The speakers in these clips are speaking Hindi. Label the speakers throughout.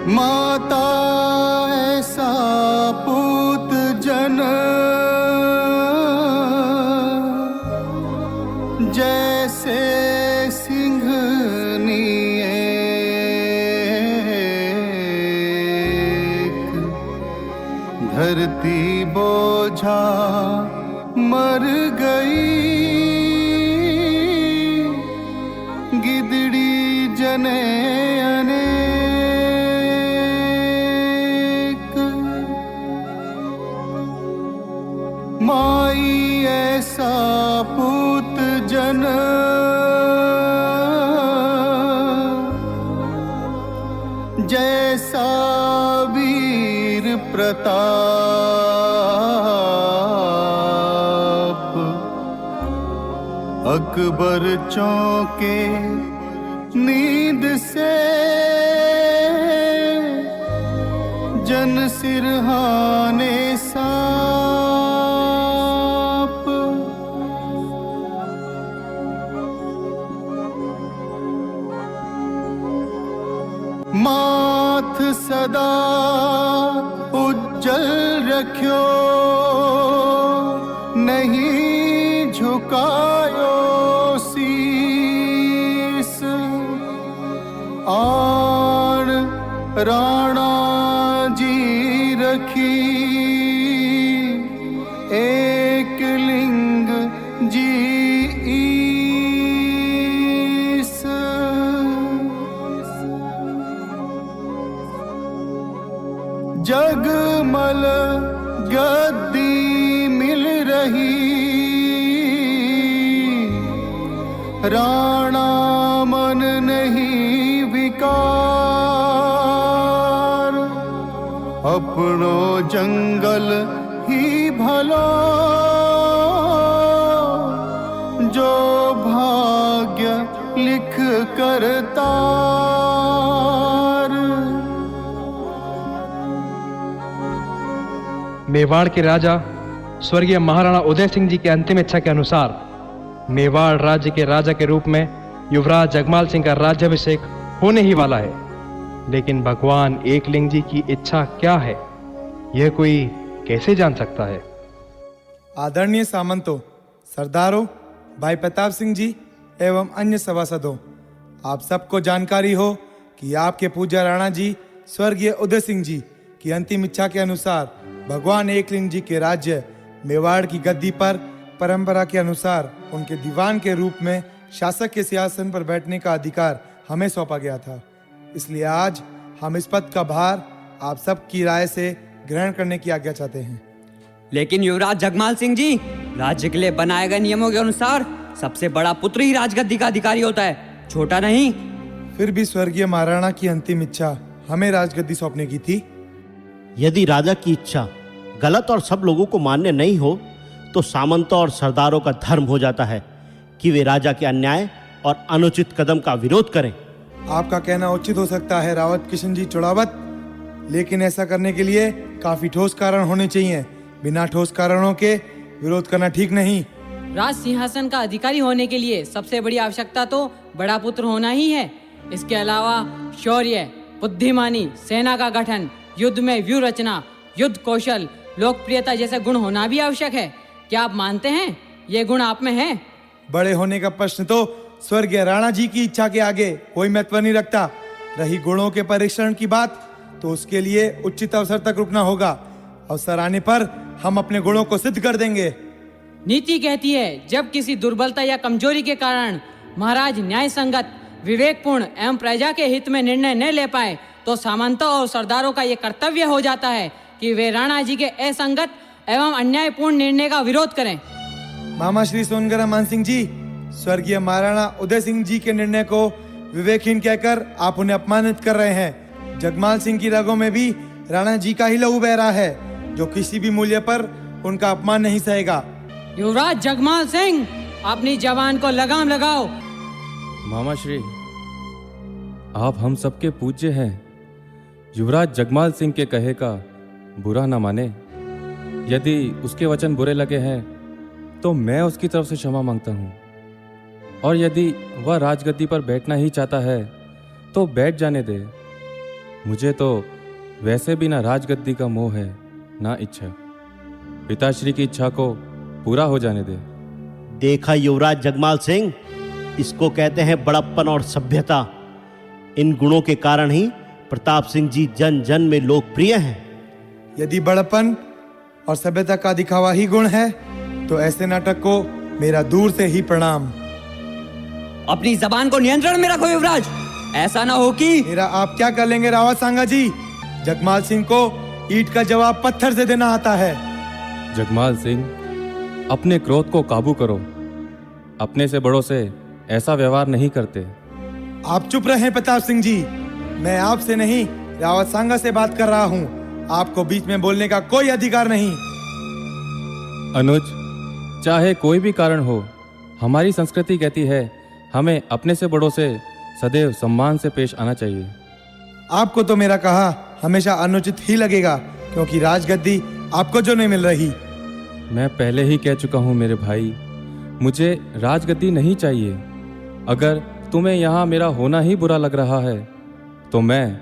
Speaker 1: माता ऐसा पूत जन, जैसे सिंघनी एक, धरती बोझा मर गई, गिदड़ी जने अनेक। माई ऐसा पूत जन, जैसा वीर प्रताप, अकबर चौंके नींद से, जन सिरहाने सांप। माथ सदा उज्जल रख्यो, नहीं झुकायो शीस। आण राणा जी रखी, एक लिंग जी ईस। जगमल गद्दी मिल रही, राणा मन नहीं विकार। अपनो जंगल ही भलो, जो भाग्य लिख करता।
Speaker 2: मेवाड़ के राजा स्वर्गीय महाराणा उदय सिंह जी की अंतिम इच्छा के अनुसार मेवाड़ राज्य के राजा के रूप में युवराज जगमाल सिंह का राज्याभिषेक होने ही वाला है। लेकिन भगवान एकलिंग जी की इच्छा क्या है, यह कोई कैसे जान सकता है?
Speaker 3: आदरणीय सामंतों, सरदारों, भाई प्रताप सिंह जी एवं अन्य सभासदों, आप सबको जानकारी हो कि आपके पूज्य राणा जी स्वर्गीय उदय सिंह जी की अंतिम इच्छा के अनुसार भगवान एकलिंग जी के राज्य मेवाड़ की गद्दी पर परंपरा के अनुसार उनके दीवान के रूप में शासक के सिंहासन पर बैठने का अधिकार हमें सौंपा गया था। इसलिए आज हम इस पद का भार आप सब की राय से ग्रहण करने की आज्ञा चाहते हैं।
Speaker 4: लेकिन युवराज जगमाल सिंह जी, राज्य के लिए बनाए गए नियमों के अनुसार सबसे बड़ा पुत्र ही राजगद्दी का अधिकारी होता है, छोटा नहीं।
Speaker 3: फिर भी स्वर्गीय महाराणा की अंतिम इच्छा हमें राजगद्दी सौंपने की थी।
Speaker 5: यदि राजा की इच्छा गलत और सब लोगों को मान्य नहीं हो, तो सामंतों और सरदारों का धर्म हो जाता है कि वे राजा के अन्याय और अनुचित कदम का विरोध करें।
Speaker 3: आपका कहना उचित हो सकता है रावत किशन जी चुड़ावत, लेकिन ऐसा करने के लिए काफी ठोस कारण होने चाहिए। बिना ठोस कारणों के विरोध करना ठीक नहीं।
Speaker 6: राज सिंहासन का अधिकारी होने के लिए सबसे बड़ी आवश्यकता तो बड़ा पुत्र होना ही है। इसके अलावा शौर्य, बुद्धिमानी, सेना का गठन, युद्ध में व्यूह रचना, युद्ध कौशल, लोकप्रियता जैसे गुण होना भी आवश्यक है। क्या आप मानते हैं ये गुण आप में है?
Speaker 3: बड़े होने का प्रश्न तो स्वर्गीय राणा जी की इच्छा के आगे कोई महत्व नहीं रखता। रही गुणों के परीक्षण की बात, तो उसके लिए उचित अवसर तक रुकना होगा। अवसर आने पर हम अपने गुणों को सिद्ध कर देंगे।
Speaker 6: नीति कहती है, जब किसी दुर्बलता या कमजोरी के कारण महाराज न्याय संगत, विवेकपूर्ण एवं प्रजा के हित में निर्णय न ले पाए, तो सामंतों और सरदारों का ये कर्तव्य हो जाता है कि वे राणा जी के असंगत एवं अन्यायपूर्ण निर्णय का विरोध करें।
Speaker 3: मामा श्री सोनगरा मान सिंह जी, स्वर्गीय महाराणा उदय सिंह जी के निर्णय को विवेकहीन कहकर आप उन्हें अपमानित कर रहे हैं। जगमाल सिंह की रगों में भी राणा जी का ही लहू बह रहा है, जो किसी भी मूल्य पर उनका अपमान नहीं सहेगा।
Speaker 6: युवराज जगमाल सिंह, अपनी जवान को लगाम लगाओ।
Speaker 7: मामा श्री, आप हम सबके पूज्य हैं। युवराज जगमाल सिंह के कहे का बुरा न माने। यदि उसके वचन बुरे लगे हैं तो मैं उसकी तरफ से क्षमा मांगता हूँ, और यदि वह राजगद्दी पर बैठना ही चाहता है तो बैठ जाने दे। मुझे तो वैसे भी ना राजगद्दी का मोह है ना इच्छा। पिताश्री की इच्छा को पूरा हो जाने दे।
Speaker 5: देखा युवराज जगमाल सिंह, इसको कहते हैं बड़प्पन और सभ्यता। इन गुणों के कारण ही प्रताप सिंह जी जन जन में लोकप्रिय हैं।
Speaker 3: यदि बड़प्पन और सभ्यता का दिखावा ही गुण है तो ऐसे नाटक को मेरा दूर से ही प्रणाम।
Speaker 4: अपनी जबान को नियंत्रण में रखो युवराज, ऐसा ना हो कि
Speaker 3: मेरा आप क्या कर लेंगे रावत सांगा जी? जगमाल सिंह को ईंट का जवाब पत्थर से देना आता है।
Speaker 7: जगमाल सिंह, अपने क्रोध को काबू करो। अपने से बड़ों से ऐसा व्यवहार नहीं करते।
Speaker 3: आप चुप रहें प्रताप सिंह जी, मैं आपसे नहीं रावत सांगा से बात कर रहा हूँ। आपको बीच में बोलने का कोई अधिकार नहीं।
Speaker 7: अनुज, चाहे कोई भी कारण हो, हमारी संस्कृति कहती है हमें अपने से बड़ों से सदैव सम्मान से पेश आना चाहिए।
Speaker 3: आपको तो मेरा कहा हमेशा अनुचित ही लगेगा, क्योंकि राजगद्दी आपको जो नहीं मिल रही।
Speaker 7: मैं पहले ही कह चुका हूँ मेरे भाई, मुझे राजगद्दी नहीं चाहिए। अगर तुम्हें यहाँ मेरा होना ही बुरा लग रहा है तो मैं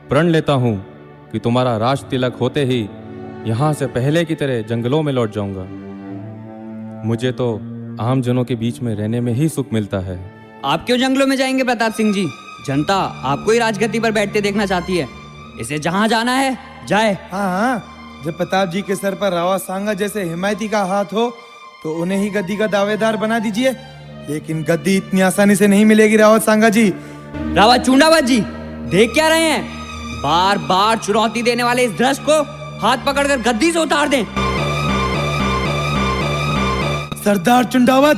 Speaker 7: प्रण लेता हूँ कि तुम्हारा राज तिलक होते ही यहाँ से पहले की तरह जंगलों में लौट जाऊंगा। मुझे तो आम जनों के बीच में रहने में ही सुख मिलता है।
Speaker 4: आप क्यों जंगलों में जाएंगे प्रताप सिंह जी? जनता आपको ही राजगद्दी पर बैठते देखना चाहती है। इसे जहां जाना है जाए।
Speaker 3: हाँ हाँ, जब प्रताप जी के सर पर रावत सांगा जैसे हिमायती का हाथ हो तो उन्हें ही गद्दी का दावेदार बना दीजिए। लेकिन गद्दी इतनी आसानी से नहीं मिलेगी रावत सांगा जी।
Speaker 4: रावत चूंडावत जी, देख क्या रहे हैं? बार बार चुनौती देने वाले इस ध्रष्ट को हाथ पकड़कर गद्दी से उतार दें।
Speaker 3: सरदार चुंडावत,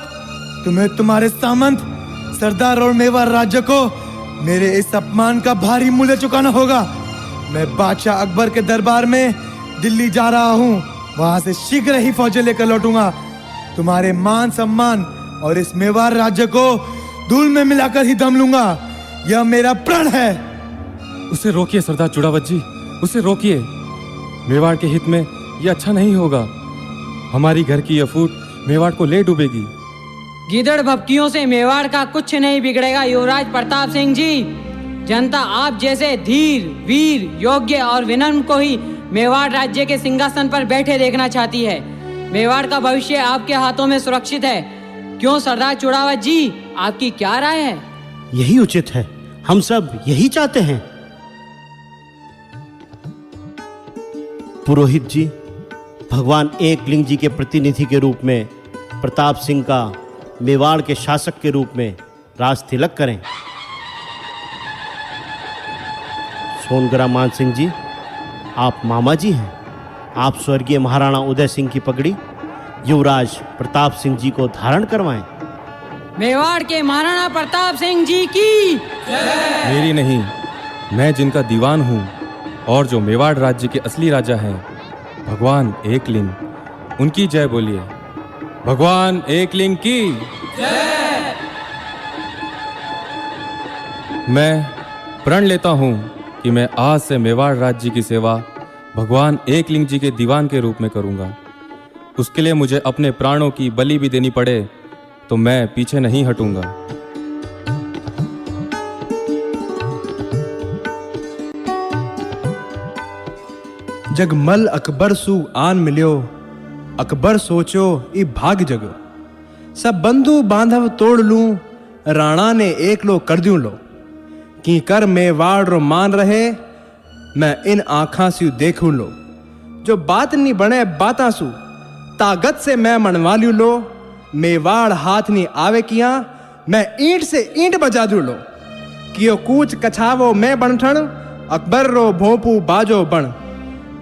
Speaker 3: तुम्हें तुम्हारे सामंत सरदार और मेवाड़ राज्य को मेरे इस अपमान का भारी मूल्य चुकाना होगा। मैं बादशाह अकबर के दरबार में दिल्ली जा रहा हूँ। वहां से शीघ्र ही फौजें लेकर लौटूंगा। तुम्हारे मान सम्मान और इस मेवाड़ राज्य को धूल में मिलाकर ही दम लूंगा। यह मेरा प्रण है।
Speaker 7: उसे रोकिए सरदार चुड़ावत जी, उसे रोकिए। मेवाड़ के हित में यह अच्छा नहीं होगा। हमारी घर की यह फूट मेवाड़ को ले डूबेगी।
Speaker 6: गीदड़ भपकियों से मेवाड़ का कुछ नहीं बिगड़ेगा युवराज प्रताप सिंह जी। जनता आप जैसे धीर, वीर, योग्य और विनम्र को ही मेवाड़ राज्य के सिंहासन पर बैठे देखना चाहती है। मेवाड़ का भविष्य आपके हाथों में सुरक्षित है। क्यों सरदार चुड़ावत जी, आपकी क्या राय है?
Speaker 5: यही उचित है, हम सब यही चाहते हैं। पुरोहित जी, भगवान एकलिंग जी के प्रतिनिधि के रूप में प्रताप सिंह का मेवाड़ के शासक के रूप में राज तिलक करें। सोनगरा मान सिंह जी, आप मामा जी हैं। आप स्वर्गीय महाराणा उदय सिंह की पगड़ी युवराज प्रताप सिंह जी को धारण करवाएं।
Speaker 6: मेवाड़ के महाराणा प्रताप सिंह जी की
Speaker 7: मेरी नहीं, मैं जिनका दीवान हूँ और जो मेवाड़ राज्य के असली राजा हैं, भगवान एकलिंग, उनकी जय बोलिए। भगवान एकलिंग की जय। मैं प्रण लेता हूँ कि मैं आज से मेवाड़ राज्य की सेवा भगवान एकलिंग जी के दीवान के रूप में करूँगा। उसके लिए मुझे अपने प्राणों की बलि भी देनी पड़े तो मैं पीछे नहीं हटूंगा।
Speaker 2: जगमल अकबर सु आन मिल्यो, अकबर सोचो ई भाग जगो। सब बंधु बांधव तोड़ लूं, राणा ने एक लो कर दूं लो। की कर मेवाड़ रो मान रहे, मैं इन आँखां से देखूं लो। जो बात नहीं बने बाता सु, ताकत से मैं मनवा लूं लो। मेवाड़ हाथ नहीं आवे किया, मैं ईंट से ईंट बजा दूं लो। कियो कूच कछावो मैं बनठण, अकबर रो भोंपू बाजो बण।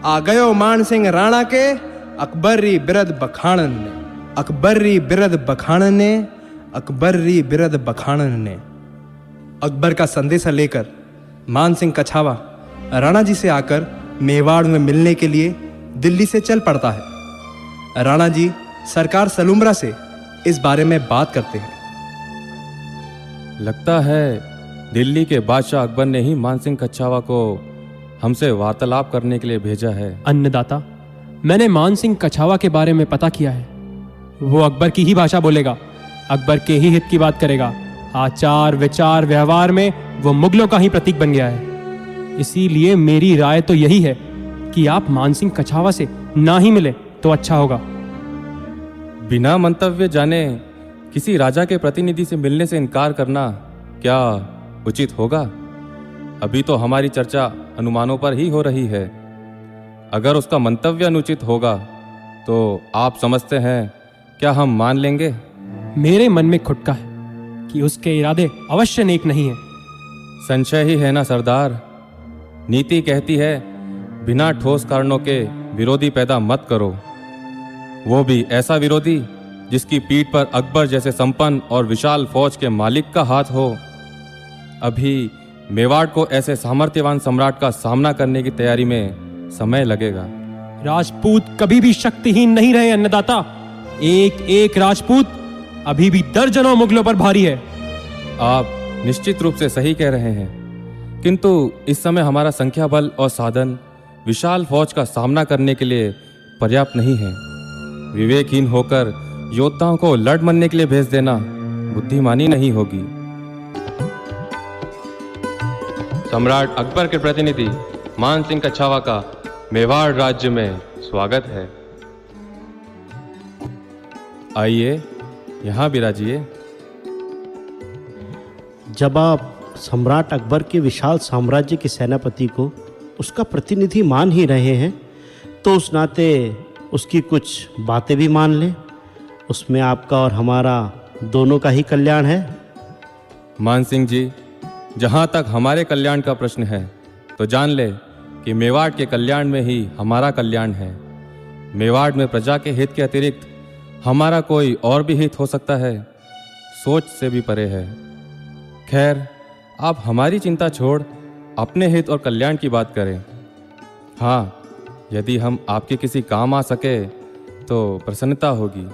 Speaker 2: आ गयो मान सिंह राणा के, अकबरी बिरद बखाणन ने। अकबरी बिरद बखाणन ने, अकबरी बिरद बखाणन ने। अकबर का संदेशा लेकर मान सिंह कछावा राणा जी से आकर मेवाड़ में मिलने के लिए दिल्ली से चल पड़ता है। राणा जी सरकार सलूमरा से इस बारे में बात करते हैं।
Speaker 7: लगता है दिल्ली के बादशाह अकबर ने ही मानसिंह कछावा को हमसे वार्तालाप करने के लिए भेजा है।
Speaker 8: अन्नदाता, मैंने मान सिंह कछावा के बारे में पता किया है। वो अकबर की ही भाषा बोलेगा, अकबर के ही हित की बात करेगा। आचार विचार व्यवहार में वो मुगलों का ही प्रतीक बन गया है। इसीलिए मेरी राय तो यही है कि आप मानसिंह कछावा से ना ही मिले तो अच्छा होगा।
Speaker 7: बिना मंतव्य जाने किसी राजा के प्रतिनिधि से मिलने से इनकार करना क्या उचित होगा? अभी तो हमारी चर्चा अनुमानों पर ही हो रही है। अगर उसका मंतव्य अनुचित होगा तो आप समझते हैं क्या हम मान लेंगे?
Speaker 8: मेरे मन में खुटका है कि उसके इरादे अवश्य नेक नहीं हैं।
Speaker 7: संशय ही है ना सरदार। नीति कहती है बिना ठोस कारणों के विरोधी पैदा मत करो, वो भी ऐसा विरोधी जिसकी पीठ पर अकबर जैसे संपन्न और विशाल फौज के मालिक का हाथ हो। अभी मेवाड़ को ऐसे सामर्थ्यवान सम्राट का सामना करने की तैयारी में समय लगेगा।
Speaker 8: राजपूत कभी भी शक्तिहीन नहीं रहे अन्नदाता। एक एक राजपूत अभी भी दर्जनों मुगलों पर भारी है।
Speaker 7: आप निश्चित रूप से सही कह रहे हैं, किंतु इस समय हमारा संख्या बल और साधन विशाल फौज का सामना करने के लिए पर्याप्त नहीं है। विवेकहीन होकर योद्धाओं को लड़ मरने के लिए भेज देना बुद्धिमानी नहीं होगी।
Speaker 2: सम्राट अकबर के प्रतिनिधि मानसिंह कछावा का मेवाड़ राज्य में स्वागत है।
Speaker 7: आइए, यहाँ विराजिए।
Speaker 5: जब आप सम्राट अकबर के विशाल साम्राज्य के सेनापति को उसका प्रतिनिधि मान ही रहे हैं तो उस नाते उसकी कुछ बातें भी मान लें। उसमें आपका और हमारा दोनों का ही कल्याण है।
Speaker 7: मान सिंह जी, जहाँ तक हमारे कल्याण का प्रश्न है तो जान ले कि मेवाड़ के कल्याण में ही हमारा कल्याण है। मेवाड़ में प्रजा के हित के अतिरिक्त हमारा कोई और भी हित हो सकता है, सोच से भी परे है। खैर, आप हमारी चिंता छोड़ अपने हित और कल्याण की बात करें। हाँ, यदि हम आपके किसी काम आ सके तो प्रसन्नता होगी।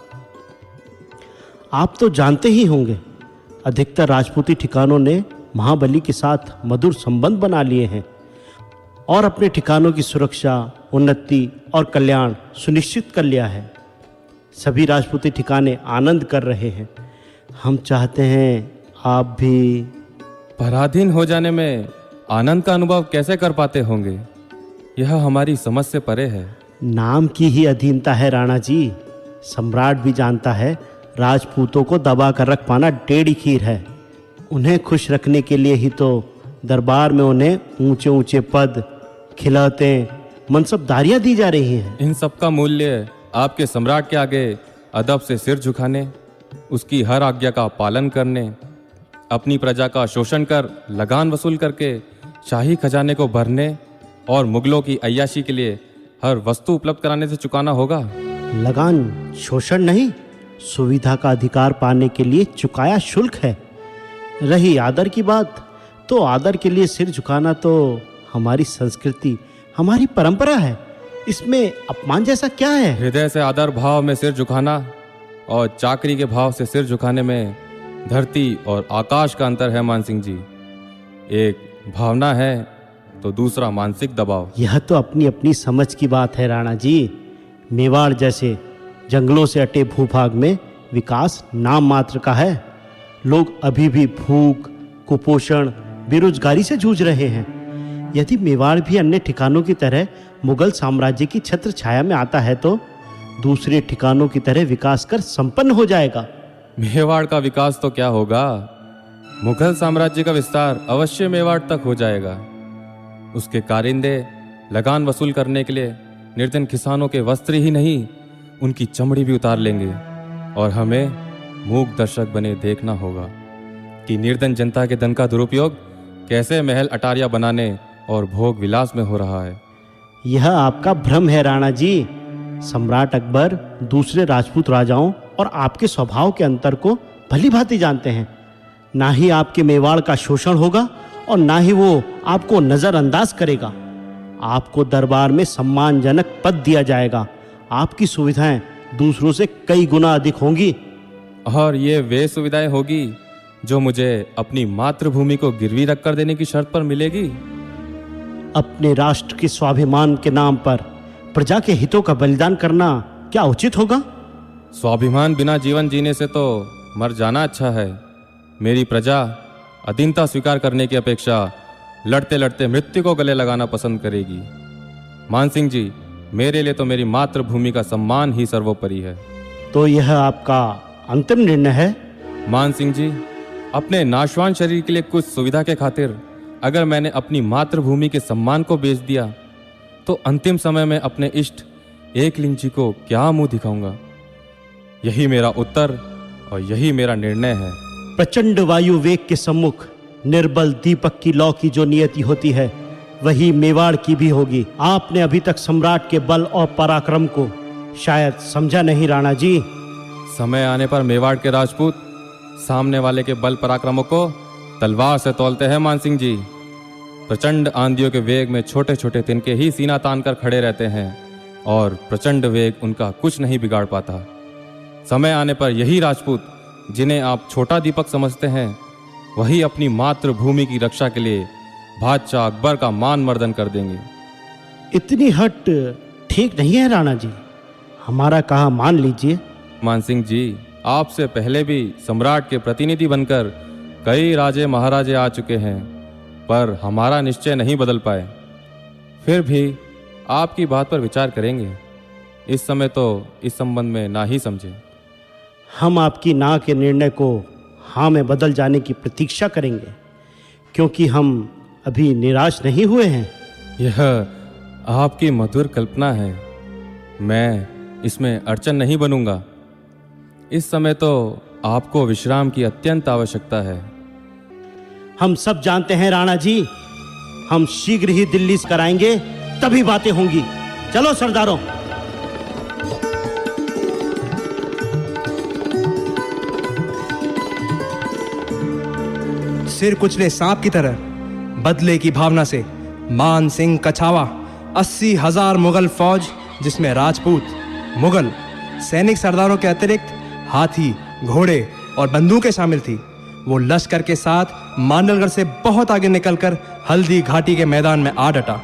Speaker 5: आप तो जानते ही होंगे, अधिकतर राजपूती ठिकानों ने महाबली के साथ मधुर संबंध बना लिए हैं और अपने ठिकानों की सुरक्षा, उन्नति और कल्याण सुनिश्चित कर लिया है। सभी राजपूती ठिकाने आनंद कर रहे हैं। हम चाहते हैं आप भी।
Speaker 7: पराधीन हो जाने में आनंद का अनुभव कैसे कर पाते होंगे, यह हमारी समझ से परे है।
Speaker 5: नाम की ही अधीनता है राणा जी। सम्राट भी जानता है राजपूतों को दबा कर रख पाना टेढ़ी खीर है। उन्हें खुश रखने के लिए ही तो दरबार में उन्हें ऊंचे ऊंचे पद, खिलौते, मनसबदारियां दी जा रही हैं।
Speaker 7: इन सब का मूल्य आपके सम्राट के आगे अदब से सिर झुकाने, उसकी हर आज्ञा का पालन करने, अपनी प्रजा का शोषण कर लगान वसूल करके शाही खजाने को भरने और मुगलों की अय्याशी के लिए हर वस्तु उपलब्ध कराने से चुकाना होगा।
Speaker 5: लगान शोषण नहीं, सुविधा का अधिकार पाने के लिए चुकाया शुल्क है। रही आदर की बात, तो आदर के लिए सिर झुकाना तो हमारी संस्कृति, हमारी परंपरा है। इसमें अपमान जैसा क्या है?
Speaker 7: हृदय से आदर भाव में सिर झुकाना और चाकरी के भाव से सिर झुकाने में धरती और आकाश का अंतर है मान सिंह जी। एक भावना है तो दूसरा मानसिक दबाव।
Speaker 5: यह तो अपनी अपनी समझ की बात है राणा जी। मेवाड़ जैसे जंगलों से अटे भूभाग में विकास नाम मात्र का है। लोग अभी भी भूख, कुपोषण, बेरोजगारी से जूझ रहे हैं। यदि मेवाड़ भी अन्य ठिकानों की तरह मुगल साम्राज्य की छत्र छाया में आता है तो दूसरे ठिकानों की तरह विकास कर संपन्न हो जाएगा।
Speaker 7: मेवाड़ का विकास तो क्या होगा, मुगल साम्राज्य का विस्तार अवश्य मेवाड़ तक हो जाएगा। उसके कारिंदे लगान वसूल करने के लिए निर्धन किसानों के वस्त्र ही नहीं, उनकी चमड़ी भी उतार लेंगे और हमें मूक दर्शक बने देखना होगा कि निर्धन जनता के धन का दुरुपयोग कैसे महल अटारियां बनाने और भोग विलास में हो रहा है।
Speaker 5: यह आपका भ्रम है राणा जी। सम्राट अकबर दूसरे राजपूत राजाओं और आपके स्वभाव के अंतर को भली भांति जानते हैं। ना ही आपके मेवाड़ का शोषण होगा और ना ही वो आपको नजरअंदाज करेगा। आपको दरबार में सम्मानजनक पद दिया जाएगा। आपकी सुविधाएं दूसरों से कई गुना अधिक होंगी।
Speaker 7: और ये वे सुविधाएं होगी जो मुझे अपनी मातृभूमि को गिरवी रखकर देने की शर्त पर मिलेगी।
Speaker 5: अपने राष्ट्र के स्वाभिमान के नाम पर प्रजा के हितों का बलिदान करना क्या उचित होगा?
Speaker 7: स्वाभिमान बिना जीवन जीने से तो मर जाना अच्छा है। मेरी प्रजा अधीनता स्वीकार करने की अपेक्षा लड़ते लड़ते मृत्यु को गले लगाना पसंद करेगी। मानसिंह जी, मेरे लिए तो मेरी मातृभूमि का सम्मान ही सर्वोपरि है।
Speaker 5: तो यह आपका अंतिम निर्णय है?
Speaker 7: मानसिंह जी, अपने नाशवान शरीर के लिए कुछ सुविधा के खातिर अगर मैंने अपनी मातृभूमि के सम्मान को बेच दिया तो अंतिम समय में अपने इष्ट एकलिंग जी को क्या मुंह दिखाऊंगा? यही मेरा उत्तर और यही मेरा निर्णय है।
Speaker 5: प्रचंड वायु वेग के सम्मुख निर्बल दीपक की लौ की जो नियति होती है वही मेवाड़ की भी होगी। आपने अभी तक सम्राट के बल और पराक्रम को शायद समझा नहीं राणा जी।
Speaker 7: समय आने पर मेवाड़ के राजपूत सामने वाले के बल पराक्रमों को तलवार से तौलते हैं। मानसिंह जी, प्रचंड आंधियों के वेग में छोटे छोटे तिनके ही सीना तान कर खड़े रहते हैं और प्रचंड वेग उनका कुछ नहीं बिगाड़ पाता। समय आने पर यही राजपूत जिन्हें आप छोटा दीपक समझते हैं वही अपनी मातृभूमि की रक्षा के लिए बादशाह अकबर का मान मर्दन कर देंगे।
Speaker 5: इतनी हट ठीक नहीं है राणा जी, हमारा कहा मान लीजिए।
Speaker 7: मानसिंह जी, आपसे पहले भी सम्राट के प्रतिनिधि बनकर कई राजे महाराजे आ चुके हैं पर हमारा निश्चय नहीं बदल पाए। फिर भी आपकी बात पर विचार करेंगे। इस समय तो इस संबंध में ना ही समझे।
Speaker 5: हम आपकी ना के निर्णय को हाँ में बदल जाने की प्रतीक्षा करेंगे क्योंकि हम अभी निराश नहीं हुए हैं।
Speaker 7: यह आपकी मधुर कल्पना है, मैं इसमें अड़चन नहीं बनूंगा। इस समय तो आपको विश्राम की अत्यंत आवश्यकता है।
Speaker 5: हम सब जानते हैं राणा जी, हम शीघ्र ही दिल्ली से कराएंगे तभी बातें होंगी। चलो सरदारों।
Speaker 9: सिर कुचले सांप की तरह बदले की भावना से मान सिंह कछावा 80,000 मुगल फौज जिसमें राजपूत, मुगल, सैनिक सरदारों के अतिरिक्त हाथी, घोड़े और बंदूकें शामिल थी, वो लश्कर के साथ मांडलगढ़ से बहुत आगे निकलकर हल्दी घाटी के मैदान में आ डटा।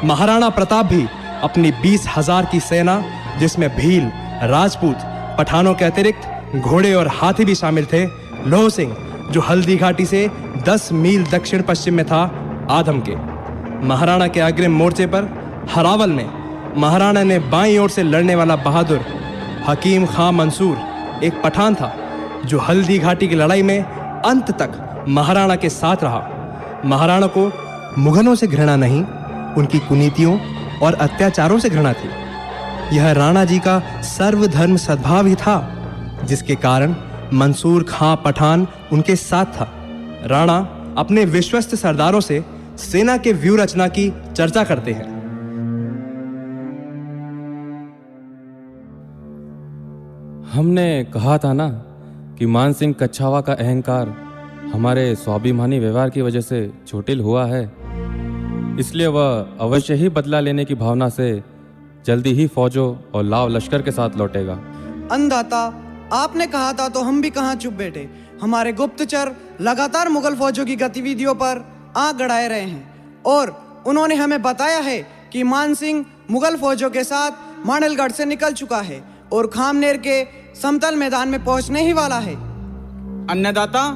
Speaker 9: महाराणा प्रताप भी अपनी 20,000 की सेना जिसमें भील, राजपूत, पठानों के अतिरिक्त घोड़े और हाथी भी शामिल थे, लोह सिंह जो हल्दी घाटी से 10 मील दक्षिण पश्चिम में था आदम के। महाराणा के अग्रिम मोर्चे पर हरावल में महाराणा ने बाईं ओर से लड़ने वाला बहादुर हकीम खां मंसूर एक पठान था जो हल्दी घाटी की लड़ाई में अंत तक महाराणा के साथ रहा। महाराणा को मुगलों से घृणा नहीं, उनकी कुनीतियों और अत्याचारों से घृणा थी। यह राणा जी का सर्वधर्म सद्भाव ही था जिसके कारण मंसूर खां पठान उनके साथ था। राणा अपने विश्वस्त सरदारों से सेना के व्यूह रचना की चर्चा करते हैं।
Speaker 7: हमने कहा था ना कि मानसिंह कछावा का अहंकार हमारे स्वाभिमानी व्यवहार की वजह से चोटिल हुआ है, इसलिए वह अवश्य ही बदला लेने की भावना से जल्दी ही फौजों और लाव लश्कर के साथ लौटेगा।
Speaker 10: अन्नदाता, आपने कहा था तो हम भी कहाँ चुप बैठे। हमारे गुप्तचर लगातार मुगल फौजों की गतिविधियों पर आंख गड़ाए रहे हैं और उन्होंने हमें बताया है कि मानसिंह मुगल फौजों के साथ मांडलगढ़ से निकल चुका है और खामनेर के समतल मैदान में पहुंचने ही वाला है।
Speaker 11: अन्नदाता,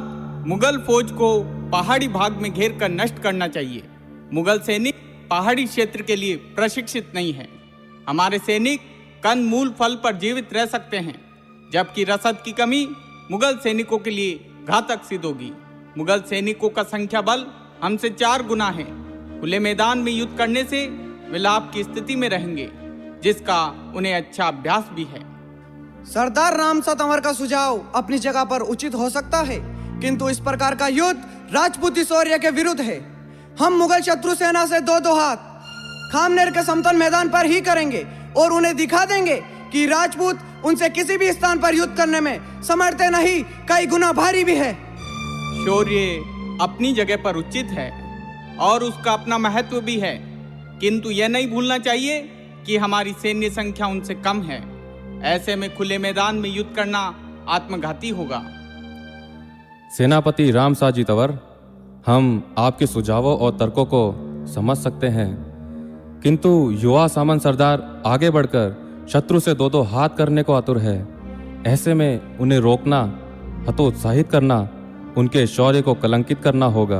Speaker 11: मुगल फौज को पहाड़ी भाग में घेर कर नष्ट करना चाहिए। मुगल सैनिक पहाड़ी क्षेत्र के लिए प्रशिक्षित नहीं है। हमारे सैनिक कंद मूल फल पर जीवित रह सकते हैं, जबकि रसद की कमी मुगल सैनिकों के लिए घातक सिद्ध होगी। मुगल सैनिकों का संख्या बल हमसे 4 गुना है। खुले मैदान में युद्ध करने से वे लाभ की स्थिति में रहेंगे, जिसका उन्हें अच्छा अभ्यास भी है।
Speaker 10: सरदार रामसत अंवर का सुझाव अपनी जगह पर उचित हो सकता है, किंतु इस प्रकार का युद्ध राजपूती शौर्य के विरुद्ध है। हम मुगल शत्रु सेना से 2-2 हाथ खामनेर के समतल मैदान पर ही करेंगे और उन्हें दिखा देंगे कि राजपूत उनसे किसी भी स्थान पर युद्ध करने में समर्थ नहीं, कई गुना भारी भी है।
Speaker 11: शौर्य अपनी जगह पर उचित है और उसका अपना महत्व भी है, किंतु यह नहीं भूलना चाहिए कि हमारी सैन्य संख्या उनसे कम है। ऐसे में खुले मैदान में युद्ध करना आत्मघाती होगा।
Speaker 7: सेनापति रामसाजी तंवर, हम आपके सुझावों और तर्कों को समझ सकते हैं, किंतु युवा सामंत सरदार आगे बढ़कर शत्रु से 2-2 हाथ करने को आतुर है। ऐसे में उन्हें रोकना, हतोत्साहित करना, उनके शौर्य को कलंकित करना होगा।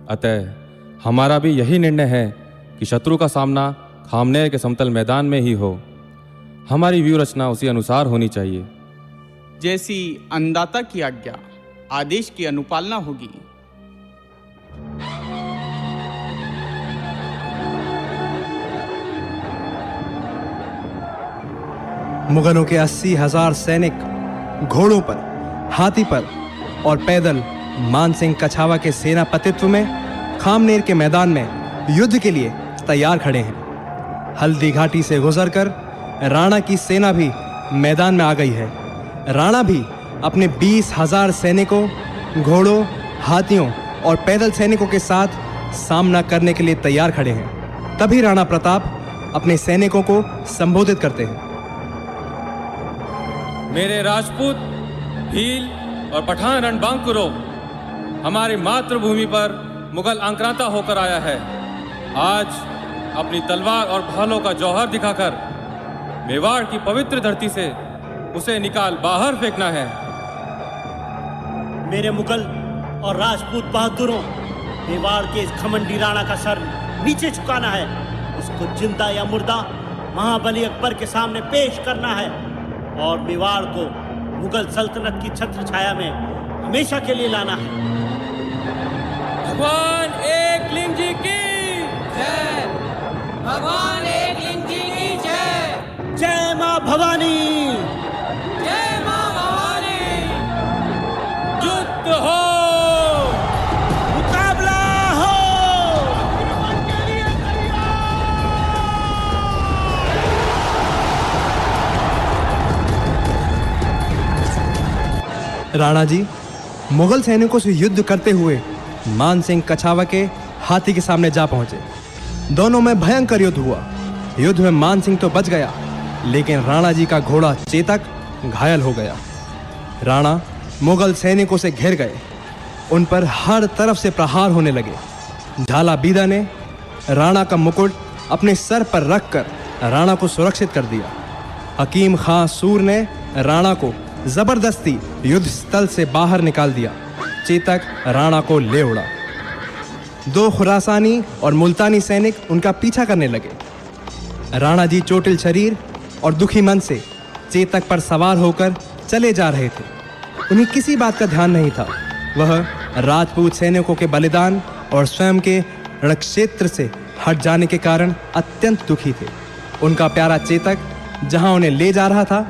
Speaker 7: अतः हमारा भी यही निर्णय है कि शत्रु का सामना खामनेर के समतल मैदान में ही हो। हमारी व्यूह रचना उसी अनुसार होनी चाहिए।
Speaker 11: जैसी अन्नदाता की आज्ञा, आदेश की अनुपालना होगी।
Speaker 9: मुगलों के 80,000 सैनिक घोड़ों पर, हाथी पर और पैदल मानसिंह कछावा के सेनापतित्व में खामनेर के मैदान में युद्ध के लिए तैयार खड़े हैं। हल्दी घाटी से गुजरकर राणा की सेना भी मैदान में आ गई है। राणा भी अपने 20,000 सैनिकों, घोड़ों, हाथियों और पैदल सैनिकों के साथ सामना करने के लिए तैयार खड़े हैं। तभी राणा प्रताप अपने सैनिकों को संबोधित करते हैं।
Speaker 7: मेरे राजपूत, भील और पठान रणबांकुरों, हमारी मातृभूमि पर मुगल आक्रांता होकर आया है। आज अपनी तलवार और भालों का जौहर दिखाकर मेवाड़ की पवित्र धरती से उसे निकाल बाहर फेंकना है।
Speaker 5: मेरे मुगल और राजपूत बहादुरों, मेवाड़ के इस घमंडी राणा का सर नीचे झुकाना है। उसको जिंदा या मुर्दा महाबली अकबर के सामने पेश करना है और मेवाड़ को मुगल सल्तनत की छत्र छाया में हमेशा के लिए लाना है।
Speaker 7: भगवान एकलिंग जी की
Speaker 6: जय। भगवान एकलिंग जी की जय।
Speaker 5: जय मां भवानी।
Speaker 6: जय मां भवानी।
Speaker 7: युद्ध हो,
Speaker 5: मुकाबला हो।
Speaker 9: राणा जी मुगल सैनिकों से युद्ध करते हुए मानसिंह कछावा के हाथी के सामने जा पहुंचे। दोनों में भयंकर युद्ध हुआ। युद्ध में मानसिंह तो बच गया, लेकिन राणा जी का घोड़ा चेतक घायल हो गया। राणा मुगल सैनिकों से घिर गए। उन पर हर तरफ से प्रहार होने लगे। झाला बीदा ने राणा का मुकुट अपने सर पर रखकर राणा को सुरक्षित कर दिया। हकीम खां सूर ने राणा को जबरदस्ती युद्ध स्थल से बाहर निकाल दिया। चेतक राणा को ले उड़ा। 2 खुरासानी और मुल्तानी सैनिक उनका पीछा करने लगे। राणा जी चोटिल शरीर और दुखी मन से चेतक पर सवार होकर चले जा रहे थे। उन्हें किसी बात का ध्यान नहीं था। वह राजपूत सैनिकों के बलिदान और स्वयं के रणक्षेत्र से हट जाने के कारण अत्यंत दुखी थे। उनका प्यारा चेतक जहां उन्हें ले जा रहा था,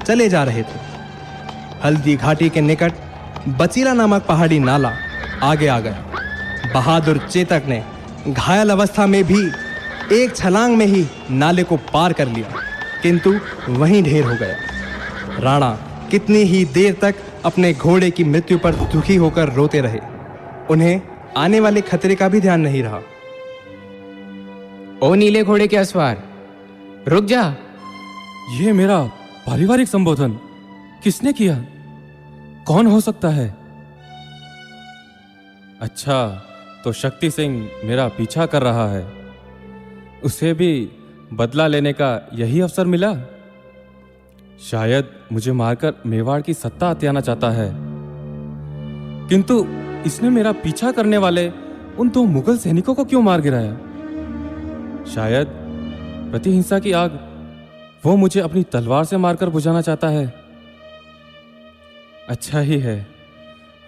Speaker 9: चले जा रहे थे। हल्दी घाटी के निकट बचीला नामक पहाड़ी नाला आगे आ गया। बहादुर चेतक ने घायल अवस्था में भी एक छलांग में ही नाले को पार कर लिया, किंतु वहीं ढेर हो गया। राणा कितनी ही देर तक अपने घोड़े की मृत्यु पर दुखी होकर रोते रहे। उन्हें आने वाले खतरे का भी ध्यान नहीं रहा।
Speaker 12: ओ नीले घोड़े के अस्वार, रुक जा।
Speaker 7: ये मेरा पारिवारिक संबोधन किसने किया? कौन हो सकता है? अच्छा, तो शक्ति सिंह मेरा पीछा कर रहा है। उसे भी बदला लेने का यही अवसर मिला। शायद मुझे मारकर मेवाड़ की सत्ता हथियाना चाहता है, किंतु इसने मेरा पीछा करने वाले उन 2 मुगल सैनिकों को क्यों मार गिराया? शायद प्रतिहिंसा की आग वो मुझे अपनी तलवार से मारकर बुझाना चाहता है। अच्छा ही है,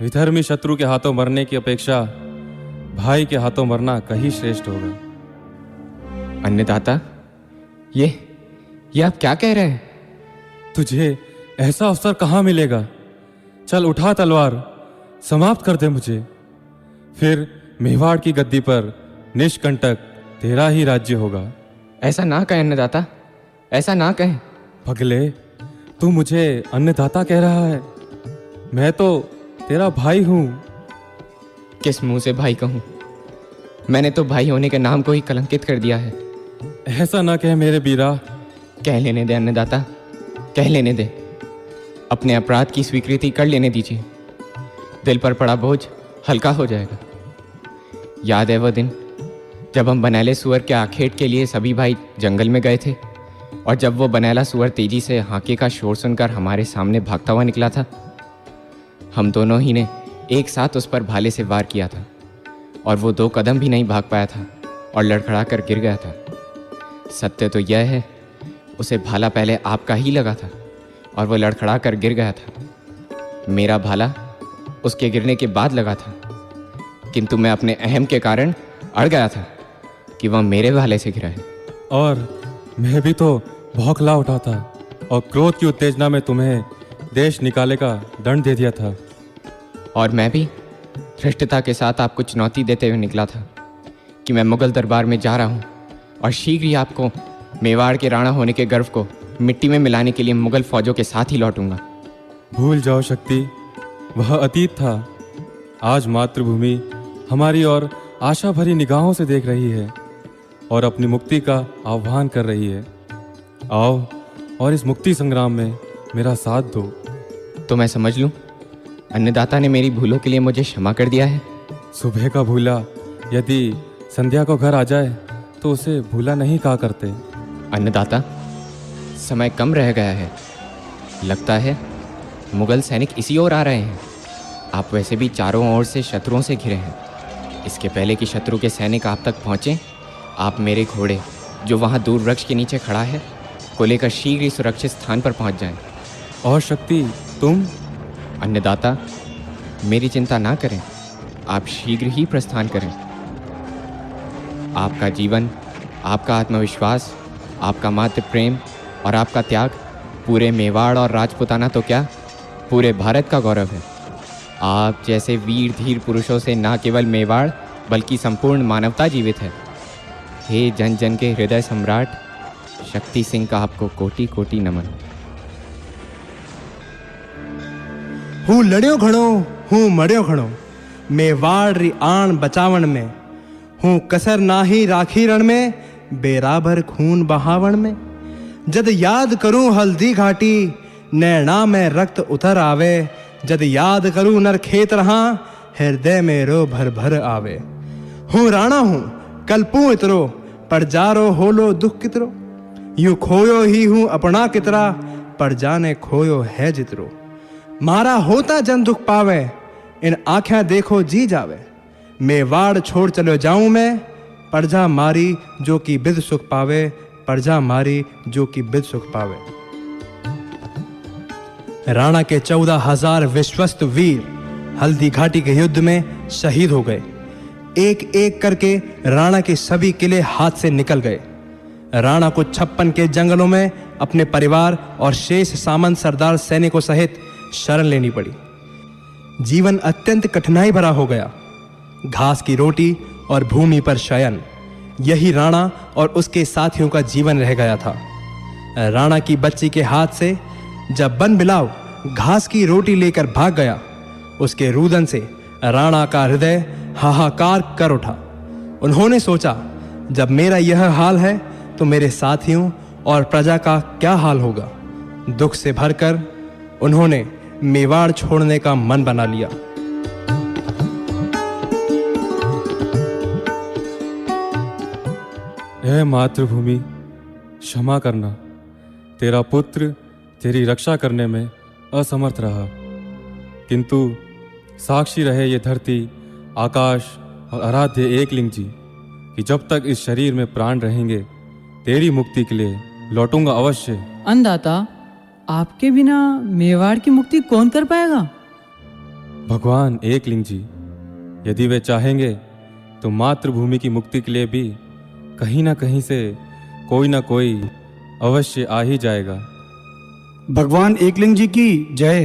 Speaker 7: विधर्मी शत्रु के हाथों मरने की अपेक्षा भाई के हाथों मरना कहीं श्रेष्ठ होगा।
Speaker 12: अन्नदाता, ये आप क्या कह रहे हैं?
Speaker 7: तुझे ऐसा अवसर कहाँ मिलेगा? चल उठा तलवार, समाप्त कर दे मुझे। फिर मेवाड़ की गद्दी पर निष्कंटक तेरा ही राज्य होगा।
Speaker 12: ऐसा ना कहें अन्नदाता, ऐसा ना कहें।
Speaker 7: पगले, तू मुझे अन्नदाता कह रहा है? मैं तो तेरा भाई हूं।
Speaker 12: किस मुंह से भाई कहूं? मैंने तो भाई होने के नाम को ही कलंकित कर दिया है।
Speaker 7: ऐसा ना कह मेरे बीरा।
Speaker 12: कह लेने दे अन्नदाता, कह लेने दे। अपने अपराध की स्वीकृति कर लेने दीजिए। दिल पर पड़ा बोझ हल्का हो जाएगा। याद है वह दिन जब हम बनैले सुअर के आखेट के लिए सभी भाई जंगल में गए थे, और जब वो बनैला सुअर तेजी से हाके का शोर सुनकर हमारे सामने भागता हुआ निकला था। हम दोनों ही ने एक साथ उस पर भाले से वार किया था। और वो 2 कदम भी नहीं भाग पाया था और लड़खड़ा कर गिर गया था। सत्य तो यह है, उसे भाला पहले आपका ही लगा था और वो लड़खड़ा कर गिर गया था। मेरा भाला उसके गिरने के बाद लगा था, किंतु मैं अपने अहम के कारण अड़ गया था कि वह मेरे भाले से गिरा है।
Speaker 7: और मैं भी तो भौंकला उठा था और क्रोध की उत्तेजना में तुम्हें देश निकाले का दंड दे दिया था।
Speaker 12: और मैं भी धृष्टता के साथ आपको चुनौती देते हुए निकला था कि मैं मुगल दरबार में जा रहा हूँ और शीघ्र ही आपको मेवाड़ के राणा होने के गर्व को मिट्टी में मिलाने के लिए मुगल फौजों के साथ ही लौटूंगा।
Speaker 7: भूल जाओ शक्ति, वह अतीत था। आज मातृभूमि हमारी और आशा भरी निगाहों से देख रही है और अपनी मुक्ति का आह्वान कर रही है। आओ और इस मुक्ति संग्राम में मेरा साथ दो।
Speaker 12: तो मैं समझ लूं, अन्नदाता ने मेरी भूलों के लिए मुझे क्षमा कर दिया है।
Speaker 7: सुबह का भूला यदि संध्या को घर आ जाए तो उसे भूला नहीं कहा करते।
Speaker 12: अन्नदाता, समय कम रह गया है। लगता है मुगल सैनिक इसी ओर आ रहे हैं। आप वैसे भी चारों ओर से शत्रुओं से घिरे हैं। इसके पहले कि शत्रु के सैनिक आप तक पहुँचे, आप मेरे घोड़े जो वहाँ दूर वृक्ष के नीचे खड़ा है को लेकर शीघ्र ही सुरक्षित स्थान पर पहुँच जाएं।
Speaker 7: और शक्ति तुम?
Speaker 12: अन्नदाता, मेरी चिंता ना करें, आप शीघ्र ही प्रस्थान करें। आपका जीवन, आपका आत्मविश्वास, आपका मातृ प्रेम और आपका त्याग पूरे मेवाड़ और राजपुताना तो क्या, पूरे भारत का गौरव है। आप जैसे वीर धीर पुरुषों से ना केवल मेवाड़ बल्कि संपूर्ण मानवता जीवित है। हे जन जन के हृदय सम्राट शक्ति सिंह का आपको कोटि कोटि नमन।
Speaker 3: हूँ लड़ियो घणो, हूँ मड़ियो घणो, मेवाड़ री आन बचावन में, हूँ कसर नाही राखी रण में, बेराबर खून बहावन में। जद याद करूं हल्दी घाटी, नैना में रक्त उतर आवे, जद याद करूं नर खेत रहा, हृदय में रो भर भर आवे। हूँ राणा हूँ कल्पूं इतरो, पर जारो होलो दुख कितरो, यूं खोयो ही हूँ अपना कितरा, पर जाने खोयो है जितरो। मारा होता जन दुख पावे, इन आँखें देखो जी जावे, मेवाड़ छोड़ चलो जाऊं मैं, प्रजा मारी जो कि बिद सुख पावे, प्रजा मारी जो कि बिद सुख पावे। राणा के 14,000 विश्वस्त वीर हल्दी घाटी के युद्ध में शहीद हो गए। एक एक करके राणा के सभी किले हाथ से निकल गए। राणा को 56 के जंगलों में अपने परिवार और शेष सामंत सरदार सैनिकों सहित शरण लेनी पड़ी। जीवन अत्यंत कठिनाई भरा हो गया। घास की रोटी और भूमि पर शयन, यही राणा और उसके साथियों का जीवन रह गया था। राणा की बच्ची के हाथ से जब बन बिलाव घास की रोटी लेकर भाग गया, उसके रुदन से राणा का हृदय हाहाकार कर उठा। उन्होंने सोचा, जब मेरा यह हाल है तो मेरे साथियों और प्रजा का क्या हाल होगा। दुख से भरकर उन्होंने मेवाड़ छोड़ने का मन बना लिया।
Speaker 7: हे मातृभूमि, क्षमा करना। तेरा पुत्र तेरी रक्षा करने में असमर्थ रहा, किंतु साक्षी रहे ये धरती, आकाश और आराध्य एकलिंग जी कि जब तक इस शरीर में प्राण रहेंगे तेरी मुक्ति के लिए लौटूंगा अवश्य।
Speaker 6: अन्नदाता, आपके बिना मेवाड़ की मुक्ति कौन कर पाएगा?
Speaker 7: भगवान एकलिंग जी, यदि वे चाहेंगे तो मातृभूमि की मुक्ति के लिए भी कहीं ना कहीं से कोई ना कोई अवश्य आ ही जाएगा।
Speaker 1: भगवान एकलिंग जी की जय।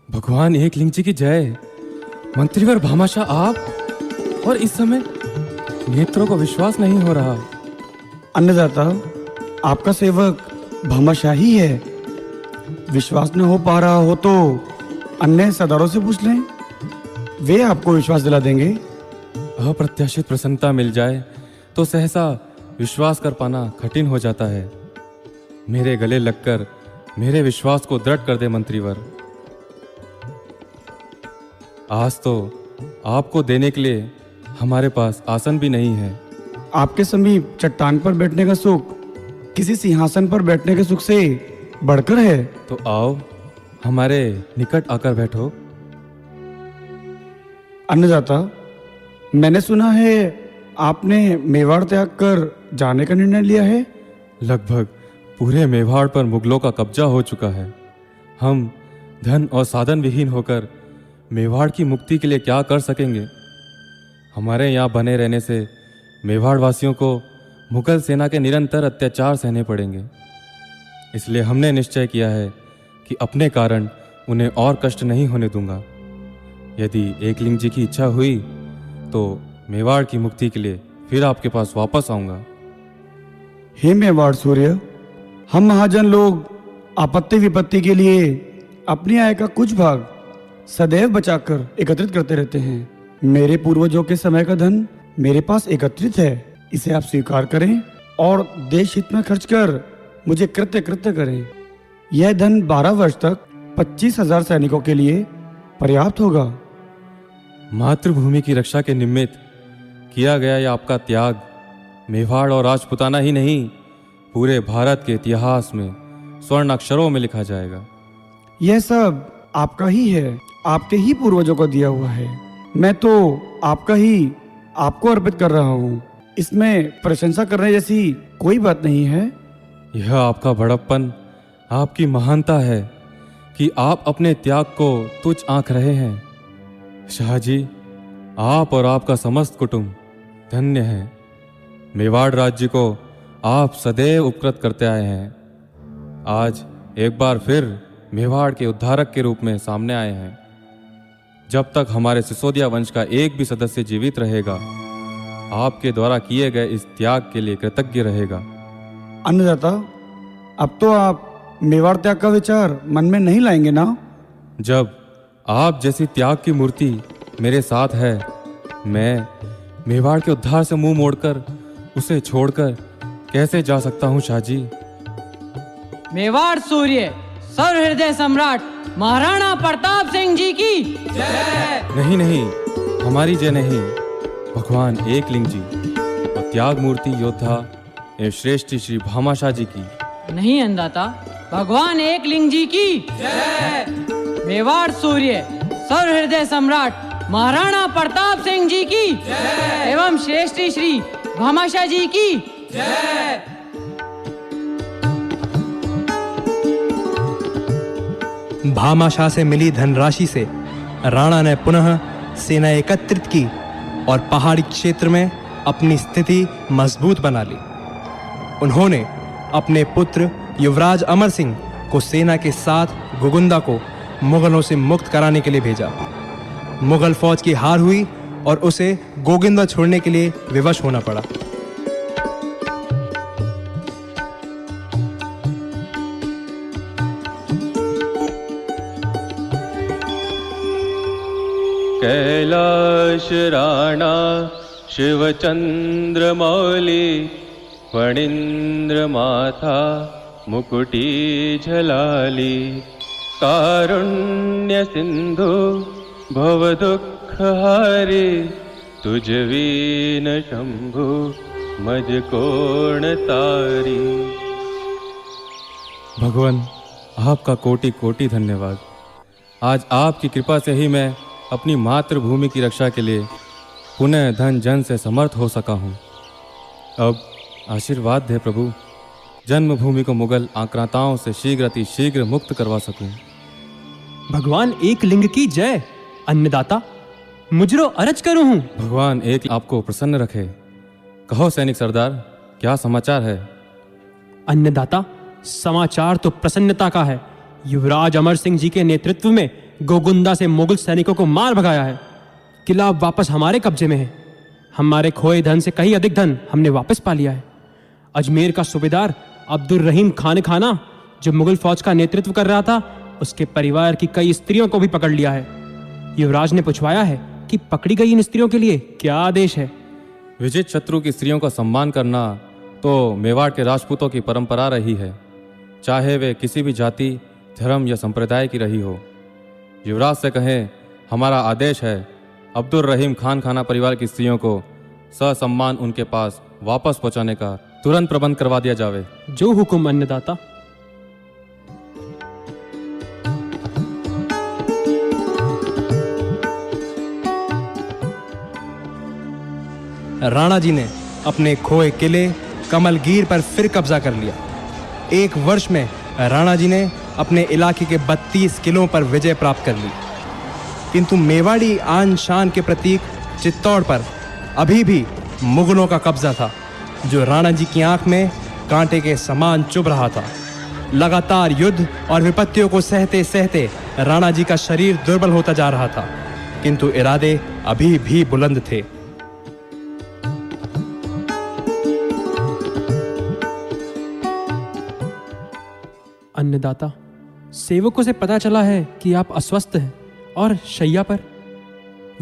Speaker 7: भगवान एकलिंग जी की जय। मंत्रीवर भामाशाह, आप? और इस समय नेत्रों को विश्वास नहीं हो रहा।
Speaker 1: अन्नदाता, आपका सेवक भामाशाह ही है। विश्वास न हो पा रहा हो तो अन्य सरदारों से पूछ लें, वे आपको विश्वास दिला देंगे।
Speaker 7: अप्रत्याशित प्रसन्नता मिल जाए तो सहसा विश्वास कर पाना कठिन हो जाता है। मेरे गले लगकर मेरे विश्वास को दृढ़ कर दे मंत्रीवर। आज तो आपको देने के लिए हमारे पास आसन भी नहीं है।
Speaker 1: आपके समीप चट्टान पर बैठने का सुख किसी सिंहासन पर बैठने के सुख से बढ़कर है।
Speaker 7: तो आओ, हमारे निकट आकर बैठो।
Speaker 1: अन्नदाता, मैंने सुना है आपने मेवाड़ त्याग कर जाने का निर्णय लिया है।
Speaker 7: लगभग पूरे मेवाड़ पर मुगलों का कब्जा हो चुका है। हम धन और साधन विहीन होकर मेवाड़ की मुक्ति के लिए क्या कर सकेंगे। हमारे यहाँ बने रहने से मेवाड़ वासियों को मुगल सेना के निरंतर अत्याचार सहने पड़ेंगे। इसलिए हमने निश्चय किया है कि अपने कारण उन्हें और कष्ट नहीं होने दूंगा। यदि एकलिंग जी की इच्छा हुई तो मेवाड़ की मुक्ति के लिए फिर आपके पास वापस आऊंगा।
Speaker 1: हे मेवाड़ सूर्य, हम महाजन लोग आपत्ति विपत्ति के लिए अपनी आय का कुछ भाग सदैव बचाकर एकत्रित करते रहते हैं। मेरे पूर्वजों के समय का धन मेरे पास एकत्रित है, इसे आप स्वीकार करें और देश हित में खर्च कर मुझे कृत्य करें। यह धन 12 वर्ष तक 25,000 सैनिकों के लिए पर्याप्त होगा।
Speaker 7: मातृभूमि की रक्षा के निमित्त किया गया यह आपका त्याग मेवाड़ और राजपुताना ही नहीं, पूरे भारत के इतिहास में स्वर्ण अक्षरों में लिखा जाएगा।
Speaker 1: यह सब आपका ही है, आपके ही पूर्वजों को दिया हुआ है। मैं तो आपका ही आपको अर्पित कर रहा हूँ। इसमें प्रशंसा करने जैसी कोई बात नहीं है।
Speaker 7: यह आपका बड़प्पन, आपकी महानता है कि आप अपने त्याग को तुच्छ आंक रहे हैं। शाहजी, आप और आपका समस्त कुटुंब धन्य है। मेवाड़ राज्य को आप सदैव उपकृत करते आए हैं। आज एक बार फिर मेवाड़ के उद्धारक के रूप में सामने आए हैं। जब तक हमारे सिसोदिया वंश का एक भी सदस्य जीवित रहेगा, आपके द्वारा किए गए इस त्याग के लिए कृतज्ञ रहेगा।
Speaker 1: अन्नदाता, अब तो आप मेवाड़ त्याग का विचार मन में नहीं लाएंगे ना?
Speaker 7: जब आप जैसी त्याग की मूर्ति मेरे साथ है, मैं मेवाड़ के उद्धार से मुंह मोड़कर उसे छोड़कर कैसे जा सकता हूँ शाहजी।
Speaker 6: मेवाड़ सूर्य सर्व हृदय सम्राट महाराणा प्रताप सिंह जी की
Speaker 7: नहीं नहीं, हमारी जय नहीं, भगवान एकलिंग जी और त्याग मूर्ति योद्धा एवं श्रेष्ठ श्री भामाशाह जी की।
Speaker 6: नहीं अन्नदाता, भगवान एकलिंग जी की मेवाड़ सूर्य सर्व हृदय सम्राट महाराणा प्रताप सिंह जी की एवं श्रेष्ठ श्री भामाशाह जी की।
Speaker 9: भामाशाह से मिली धनराशि से राणा ने पुनः सेना एकत्रित की और पहाड़ी क्षेत्र में अपनी स्थिति मजबूत बना ली। उन्होंने अपने पुत्र युवराज अमर सिंह को सेना के साथ गोगुंदा को मुगलों से मुक्त कराने के लिए भेजा। मुगल फौज की हार हुई और उसे गोगुंदा छोड़ने के लिए विवश होना पड़ा।
Speaker 7: कैलाश राणा शिवचंद्र मौली फणींद्र माथा मुकुटी झलाली कारुण्य सिंधु भव दुख हारी तुझ वीन शंभु मज कोण तारी। भगवान, आपका कोटि कोटि धन्यवाद। आज आपकी कृपा से ही मैं अपनी मातृभूमि की रक्षा के लिए पुनः धन जन से समर्थ हो सका हूँ। अब आशीर्वाद दे प्रभु, जन्मभूमि को मुगल आक्रांताओं से शीघ्र मुक्त करवा सकूं।
Speaker 8: भगवान एक लिंग की जय। अन्नदाता, मुजरो अरज करूं हूं।
Speaker 7: भगवान एक आपको प्रसन्न रखे। कहो सैनिक सरदार, क्या समाचार है?
Speaker 8: अन्नदाता, समाचार तो प्रसन्नता का है। युवराज अमर सिंह जी के नेतृत्व में गोगुंदा से मुगल सैनिकों को मार भगाया है। किला अब वापस हमारे कब्जे में है। हमारे खोए धन से कहीं अधिक धन हमने वापस पा लिया है। अजमेर का सूबेदार अब्दुल रहीम खान खाना, जो मुगल फौज का नेतृत्व कर रहा था, उसके परिवार की कई स्त्रियों को भी पकड़ लिया है। युवराज ने पूछवाया है कि पकड़ी गई इन स्त्रियों के लिए क्या आदेश है।
Speaker 7: विजित शत्रु की स्त्रियों का सम्मान करना तो मेवाड़ के राजपूतों की परंपरा रही है, चाहे वे किसी भी जाति, धर्म या संप्रदाय की रही हो। युवराज से कहें, हमारा आदेश है अब्दुल रहीम खान खाना परिवार की स्त्रियों को ससम्मान उनके पास वापस पहुंचाने का तुरंत प्रबंध करवा दिया जावे।
Speaker 8: जो हुक्म अन्नदाता।
Speaker 9: राणा जी ने अपने खोए किले कमलगीर पर फिर कब्जा कर लिया। 1 वर्ष में राणा जी ने अपने इलाके के 32 किलों पर विजय प्राप्त कर ली। किंतु मेवाड़ी आन शान के प्रतीक चित्तौड़ पर अभी भी मुगलों का कब्जा था, जो राणा जी की आंख में कांटे के समान चुभ रहा था। लगातार युद्ध और विपत्तियों को सहते सहते राणा जी का शरीर दुर्बल होता जा रहा था, किंतु इरादे अभी भी बुलंद थे।
Speaker 8: अन्नदाता, सेवकों से पता चला है कि आप अस्वस्थ हैं और शैया पर।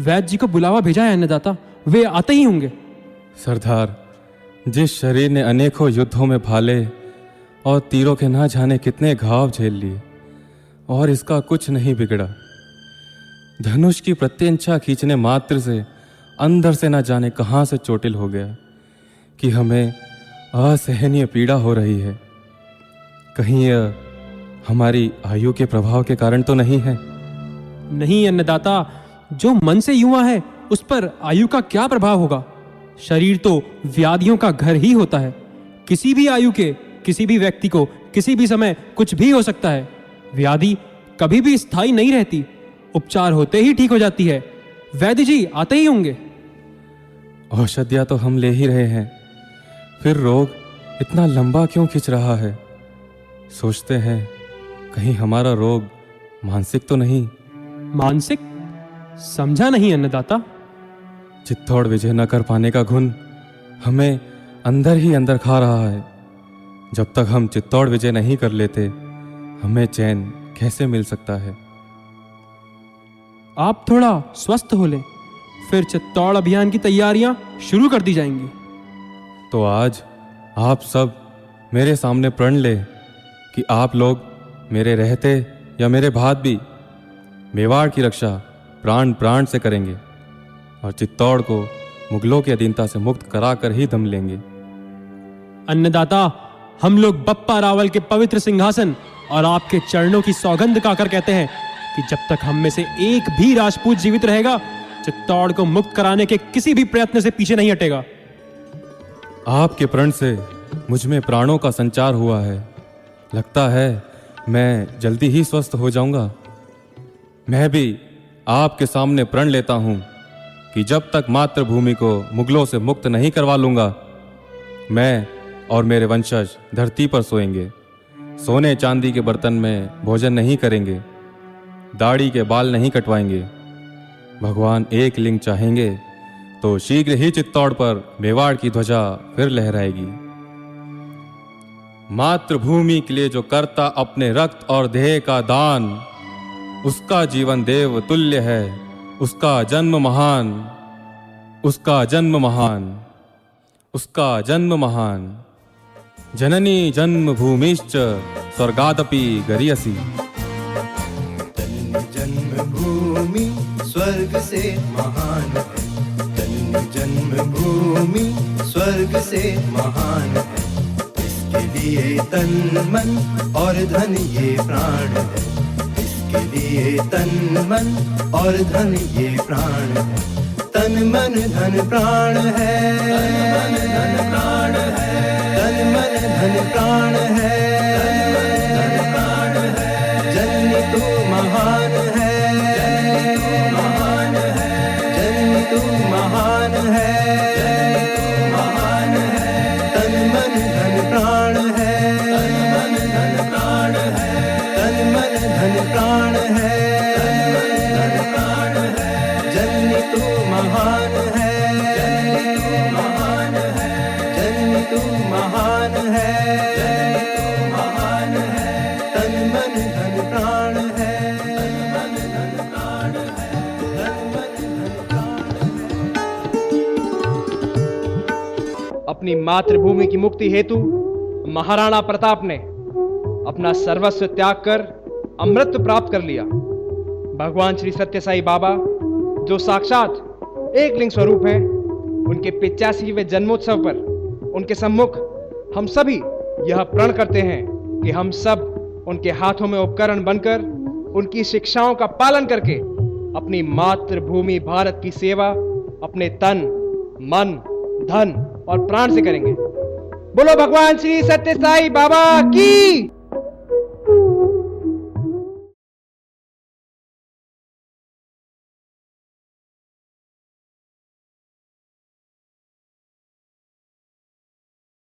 Speaker 8: वैद्य जी को बुलावा भेजा है अन्नदाता, वे आते ही होंगे।
Speaker 7: सरदार, जिस शरीर ने अनेकों युद्धों में भाले और तीरों के ना जाने कितने घाव झेल लिए और इसका कुछ नहीं बिगड़ा, धनुष की प्रत्यंचा खींचने मात्र से अंदर से ना जाने कहाँ से चोटिल हो गया कि हमें असहनीय पीड़ा हो रही है। कहीं यह हमारी आयु के प्रभाव के कारण तो नहीं है?
Speaker 8: नहीं अन्नदाता, जो मन से युवा है उस पर आयु का क्या प्रभाव होगा? शरीर तो व्याधियों का घर ही होता है। किसी भी आयु के किसी भी व्यक्ति को किसी भी समय कुछ भी हो सकता है। व्याधि कभी भी स्थायी नहीं रहती, उपचार होते ही ठीक हो जाती है। वैद्य जी आते ही होंगे।
Speaker 7: औषधियाँ तो हम ले ही रहे हैं, फिर रोग इतना लंबा क्यों खिंच रहा है? सोचते हैं कहीं हमारा रोग मानसिक तो नहीं?
Speaker 8: मानसिक? समझा नहीं अन्नदाता।
Speaker 7: चित्तौड़ विजय न कर पाने का घुन हमें अंदर ही अंदर खा रहा है। जब तक हम चित्तौड़ विजय नहीं कर लेते, हमें चैन कैसे मिल सकता है?
Speaker 8: आप थोड़ा स्वस्थ हो लें, फिर चित्तौड़ अभियान की तैयारियां शुरू कर दी जाएंगी।
Speaker 7: तो आज आप सब मेरे सामने प्रण ले कि आप लोग मेरे रहते या मेरे बाद भी मेवाड़ की रक्षा प्राण प्राण से करेंगे और चित्तौड़ को मुगलों की अधीनता से मुक्त कराकर ही दम लेंगे।
Speaker 8: अन्नदाता, हम लोग बप्पा रावल के पवित्र सिंहासन और आपके चरणों की सौगंध खाकर कहते हैं कि जब तक हम में से एक भी राजपूत जीवित रहेगा, चित्तौड़ को मुक्त कराने के किसी भी प्रयत्न से पीछे नहीं हटेगा।
Speaker 7: आपके प्रण से मुझ में प्राणों का संचार हुआ है। लगता है मैं जल्दी ही स्वस्थ हो जाऊंगा। मैं भी आपके सामने प्रण लेता हूं कि जब तक मातृभूमि को मुगलों से मुक्त नहीं करवा लूंगा, मैं और मेरे वंशज धरती पर सोएंगे, सोने चांदी के बर्तन में भोजन नहीं करेंगे, दाढ़ी के बाल नहीं कटवाएंगे। भगवान एक लिंग चाहेंगे तो शीघ्र ही चित्तौड़ पर मेवाड़ की ध्वजा फिर लहराएगी। मातृभूमि के लिए जो करता अपने रक्त और देह का दान, उसका जीवन देव तुल्य है, उसका जन्म महान, उसका जन्म महान, उसका जन्म महान। जननी जन्मभूमिश्च स्वर्गादपि गरियसी।
Speaker 13: जन्मभूमि स्वर्ग से महान है, जन्मभूमि स्वर्ग से महान है। इसके लिए तन मन और धन ये प्राण है, इसके लिए तन मन और धन ये प्राण है। तन मन धन प्राण है, तन मन धन प्राण है, तन मन धन प्राण है, तन मन धन प्राण है। जननी तू महान है, महान है, जननी तू महान है, महान है। तन मन धन प्राण है, तन मन धन प्राण है, तन मन धन प्राण है, तन मन धन प्राण है। जननी तू महान है, महान है, जननी तू महान है, महान है। तन मन धन प्राण है, तन मन धन प्राण है, तन मन धन प्राण है।
Speaker 2: अपनी मातृभूमि की मुक्ति हेतु महाराणा प्रताप ने अपना सर्वस्व त्याग कर अमृत प्राप्त कर लिया। भगवान श्री सत्य साई बाबा, जो साक्षात एक लिंग स्वरूप हैं, उनके 85वें जन्मोत्सव पर उनके सम्मुख हम सभी यह प्रण करते हैं कि हम सब उनके हाथों में उपकरण बनकर उनकी शिक्षाओं का पालन करके अपनी मातृभूमि भारत की सेवा अपने तन, मन, धन और प्राण से करेंगे। बोलो भगवान श्री सत्य साई बाबा की।